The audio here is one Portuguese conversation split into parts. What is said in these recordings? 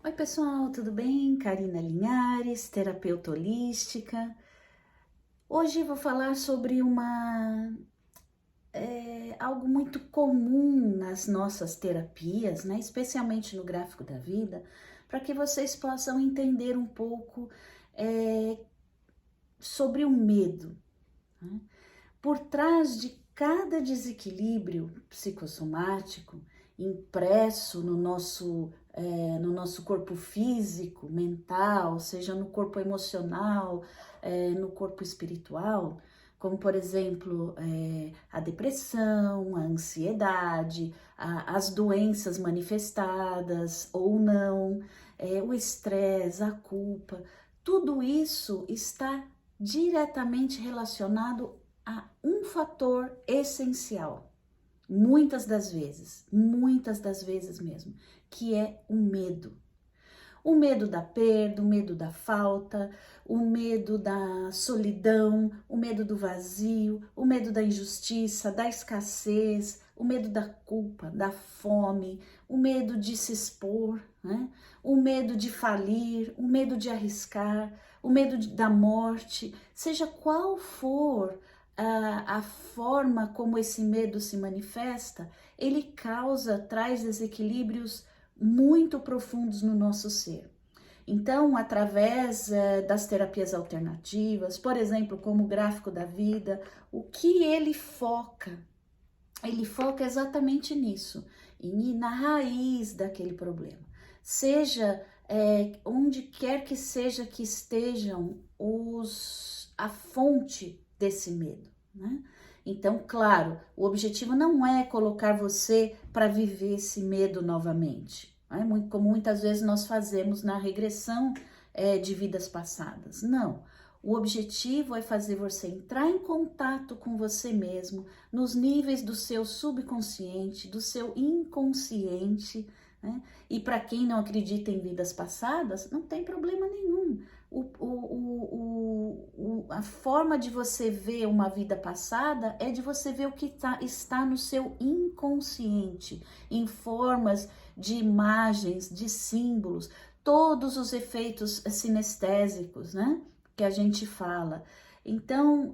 Oi, pessoal, tudo bem? Karina Linhares, terapeuta holística. Hoje vou falar sobre algo muito comum nas nossas terapias, né? Especialmente no gráfico da vida, para que vocês possam entender um pouco é, sobre o medo, né? Por trás de cada desequilíbrio psicossomático impresso no nosso corpo físico, mental, seja no corpo emocional, no corpo espiritual, como por exemplo a depressão, a ansiedade, as doenças manifestadas ou não, o estresse, a culpa, tudo isso está diretamente relacionado a um fator essencial, muitas das vezes mesmo, que é o medo. O medo da perda, o medo da falta, o medo da solidão, o medo do vazio, o medo da injustiça, da escassez, o medo da culpa, da fome, o medo de se expor, né? O medo de falir, o medo de arriscar, o medo da morte, seja qual for a forma como esse medo se manifesta, ele traz desequilíbrios muito profundos no nosso ser. Então, através das terapias alternativas, por exemplo, como o gráfico da vida, o que ele foca? Ele foca exatamente nisso, na raiz daquele problema. Seja onde quer que seja que estejam a fonte desse medo, né? Então, claro, o objetivo não é colocar você para viver esse medo novamente, né? Como muitas vezes nós fazemos na regressão de vidas passadas. Não. O objetivo é fazer você entrar em contato com você mesmo, nos níveis do seu subconsciente, do seu inconsciente, né? E para quem não acredita em vidas passadas, não tem problema nenhum. A forma de você ver uma vida passada é de você ver o que está no seu inconsciente, em formas de imagens, de símbolos, todos os efeitos sinestésicos, né? Que a gente fala. Então,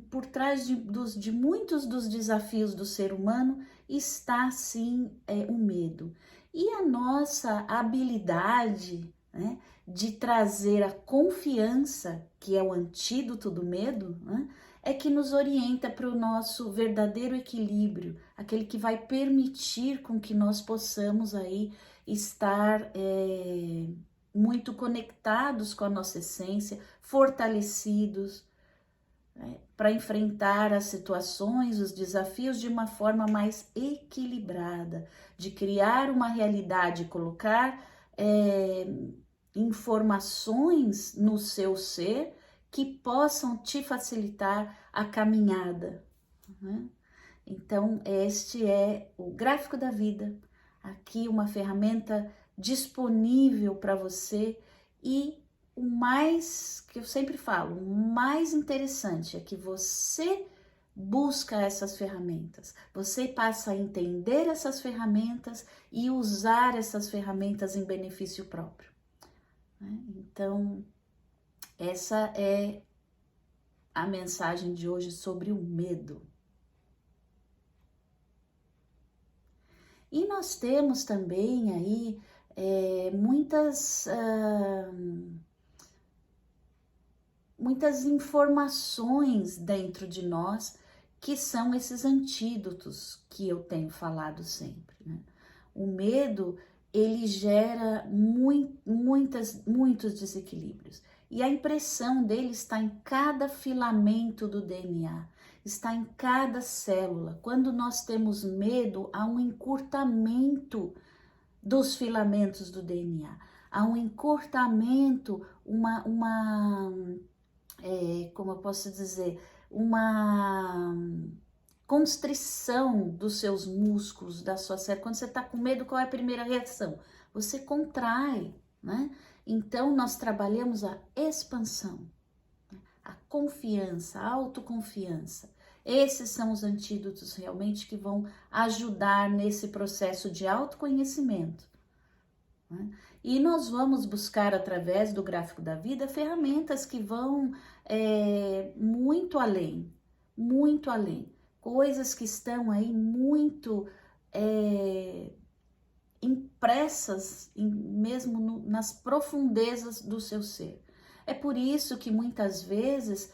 por trás de muitos dos desafios do ser humano está sim o medo. E a nossa habilidade, né, de trazer a confiança, que é o antídoto do medo, né, é que nos orienta para o nosso verdadeiro equilíbrio, aquele que vai permitir com que nós possamos aí estar muito conectados com a nossa essência, fortalecidos, né, para enfrentar as situações, os desafios de uma forma mais equilibrada, de criar uma realidade, colocar informações no seu ser que possam te facilitar a caminhada, né? Então, este é o gráfico da vida, aqui uma ferramenta disponível para você. E o mais, que eu sempre falo, o mais interessante é que você busca essas ferramentas, você passa a entender essas ferramentas e usar essas ferramentas em benefício próprio, né? Então, essa é a mensagem de hoje sobre o medo. E nós temos também aí muitas informações dentro de nós que são esses antídotos que eu tenho falado sempre, né? O medo, ele gera muitos desequilíbrios. E a impressão dele está em cada filamento do DNA, está em cada célula. Quando nós temos medo, há um encurtamento dos filamentos do DNA, há um encurtamento, como eu posso dizer, uma constrição dos seus músculos, da sua célula. Quando você está com medo, qual é a primeira reação? Você contrai, né? Então, nós trabalhamos a expansão, a confiança, a autoconfiança. Esses são os antídotos realmente que vão ajudar nesse processo de autoconhecimento, né? E nós vamos buscar, através do gráfico da vida, ferramentas que vão muito além, coisas que estão aí muito impressas mesmo nas profundezas do seu ser. É por isso que muitas vezes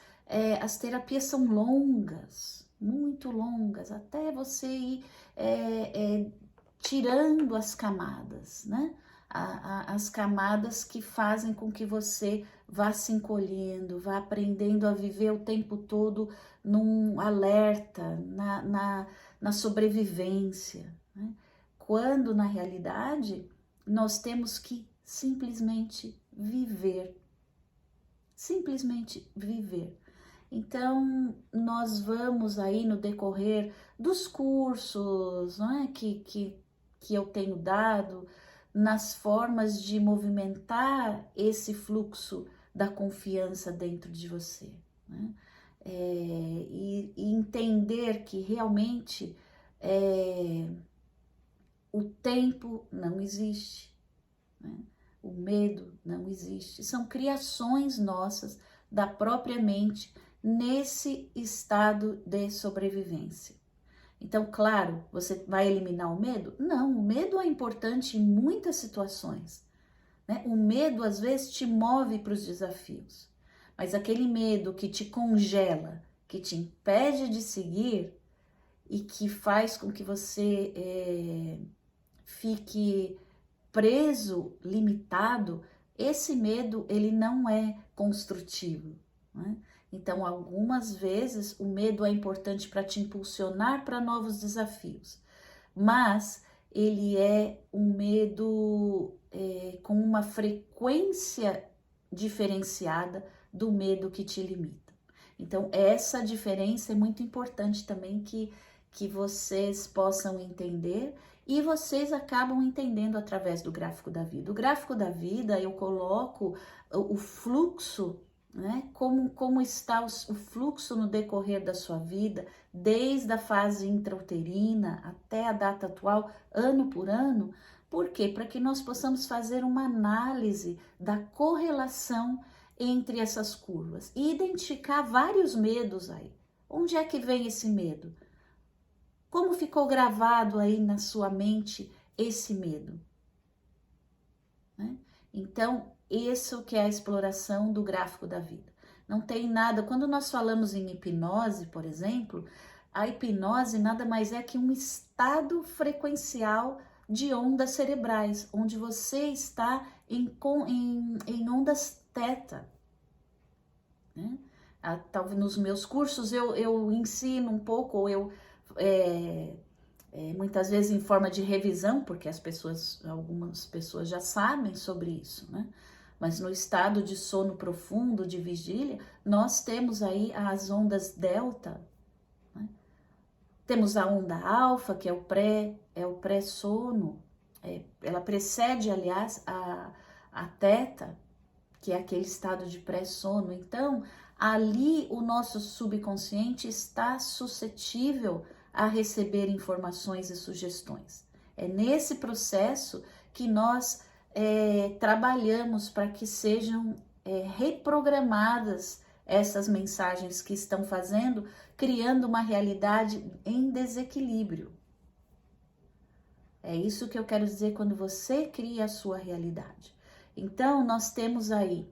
as terapias são longas, muito longas, até você ir tirando as camadas, né? As camadas que fazem com que você vá se encolhendo, vá aprendendo a viver o tempo todo num alerta, na sobrevivência, né? Quando na realidade nós temos que simplesmente viver. Simplesmente viver. Então, nós vamos aí no decorrer dos cursos, não é? que eu tenho dado, nas formas de movimentar esse fluxo da confiança dentro de você, né? E entender que realmente o tempo não existe, né? O medo não existe. São criações nossas da própria mente nesse estado de sobrevivência. Então, claro, você vai eliminar o medo? Não, o medo é importante em muitas situações, né? O medo às vezes te move para os desafios, mas aquele medo que te congela, que te impede de seguir e que faz com que você fique preso, limitado, esse medo ele não é construtivo, né? Então, algumas vezes o medo é importante para te impulsionar para novos desafios, mas ele é um medo com uma frequência diferenciada do medo que te limita. Então, essa diferença é muito importante também que vocês possam entender. E vocês acabam entendendo através do gráfico da vida. O gráfico da vida, eu coloco o fluxo, né? Como está o fluxo no decorrer da sua vida, desde a fase intrauterina até a data atual, ano por ano. Por quê? Para que nós possamos fazer uma análise da correlação entre essas curvas e identificar vários medos aí. Onde é que vem esse medo? Como ficou gravado aí na sua mente esse medo, né? Então, isso que é a exploração do gráfico da vida. Não tem nada, quando nós falamos em hipnose, por exemplo, a hipnose nada mais é que um estado frequencial de ondas cerebrais, onde você está em ondas teta, né? Talvez nos meus cursos eu ensino um pouco, ou eu muitas vezes em forma de revisão, porque algumas pessoas já sabem sobre isso, né? Mas no estado de sono profundo, de vigília, nós temos aí as ondas delta, né? Temos a onda alfa, que é o pré-sono, ela precede, aliás, a teta, que é aquele estado de pré-sono. Então, ali o nosso subconsciente está suscetível a receber informações e sugestões. É nesse processo que nós trabalhamos para que sejam reprogramadas essas mensagens que estão criando uma realidade em desequilíbrio. É isso que eu quero dizer quando você cria a sua realidade. Então, nós temos aí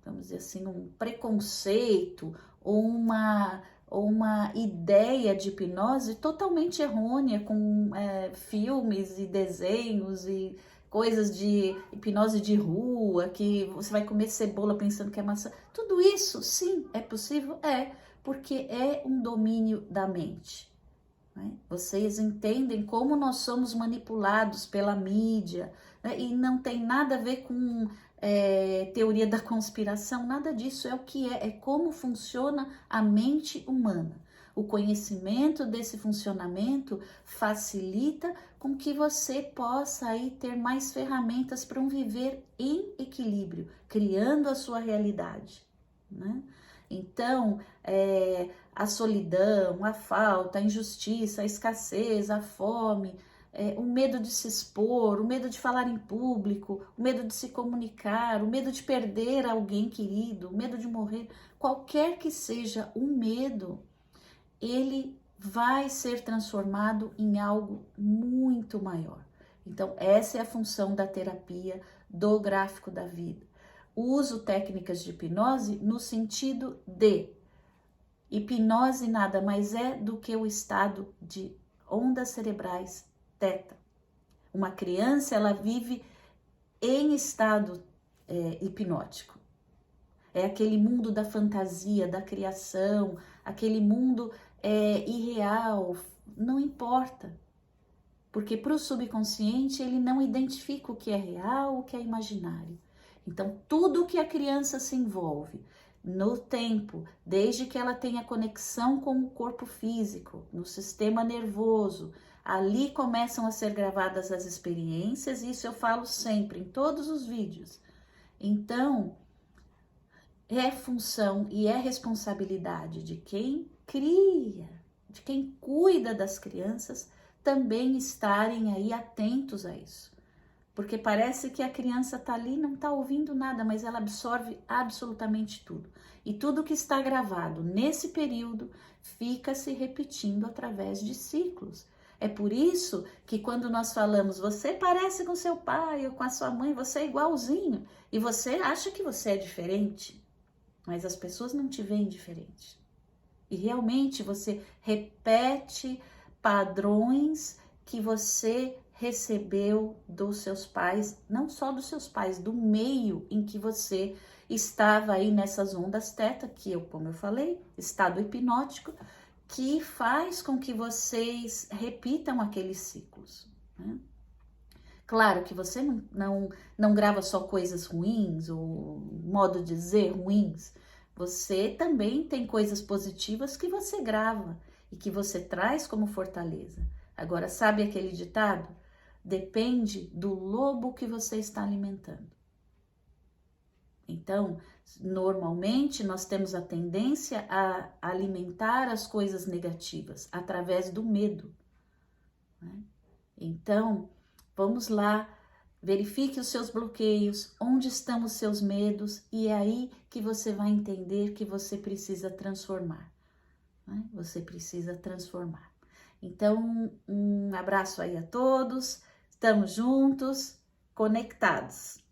vamos dizer assim, um preconceito ou uma ideia de hipnose totalmente errônea, com filmes e desenhos e coisas de hipnose de rua, que você vai comer cebola pensando que é maçã. Tudo isso, sim, é possível? Porque é um domínio da mente, né? Vocês entendem como nós somos manipulados pela mídia, né? E não tem nada a ver com teoria da conspiração, nada disso. É o que é como funciona a mente humana. O conhecimento desse funcionamento facilita com que você possa aí ter mais ferramentas para um viver em equilíbrio, criando a sua realidade, né? Então, a solidão, a falta, a injustiça, a escassez, a fome, o medo de se expor, o medo de falar em público, o medo de se comunicar, o medo de perder alguém querido, o medo de morrer, qualquer que seja o medo, ele vai ser transformado em algo muito maior. Então, essa é a função da terapia do gráfico da vida. Uso técnicas de hipnose no sentido de hipnose nada mais é do que o estado de ondas cerebrais teta. Uma criança, ela vive em estado hipnótico. É aquele mundo da fantasia, da criação, aquele mundo irreal, não importa. Porque para o subconsciente ele não identifica o que é real, o que é imaginário. Então, tudo que a criança se envolve no tempo, desde que ela tenha conexão com o corpo físico, no sistema nervoso, ali começam a ser gravadas as experiências, e isso eu falo sempre em todos os vídeos. Então, é função e é responsabilidade de quem cria, de quem cuida das crianças, também estarem aí atentos a isso. Porque parece que a criança está ali e não está ouvindo nada, mas ela absorve absolutamente tudo. E tudo que está gravado nesse período fica se repetindo através de ciclos. É por isso que quando nós falamos, você parece com seu pai ou com a sua mãe, você é igualzinho, e você acha que você é diferente, mas as pessoas não te veem diferente. E realmente você repete padrões que você recebeu dos seus pais, não só dos seus pais, do meio em que você estava aí nessas ondas teta, que eu, como eu falei, estado hipnótico, que faz com que vocês repitam aqueles ciclos, né? Claro que você não grava só coisas ruins, ou modo de dizer ruins, você também tem coisas positivas que você grava e que você traz como fortaleza. Agora, sabe aquele ditado? Depende do lobo que você está alimentando. Então, normalmente nós temos a tendência a alimentar as coisas negativas através do medo, né? Então, vamos lá, verifique os seus bloqueios, onde estão os seus medos, e é aí que você vai entender que você precisa transformar, né? Você precisa transformar. Então, um abraço aí a todos, estamos juntos, conectados.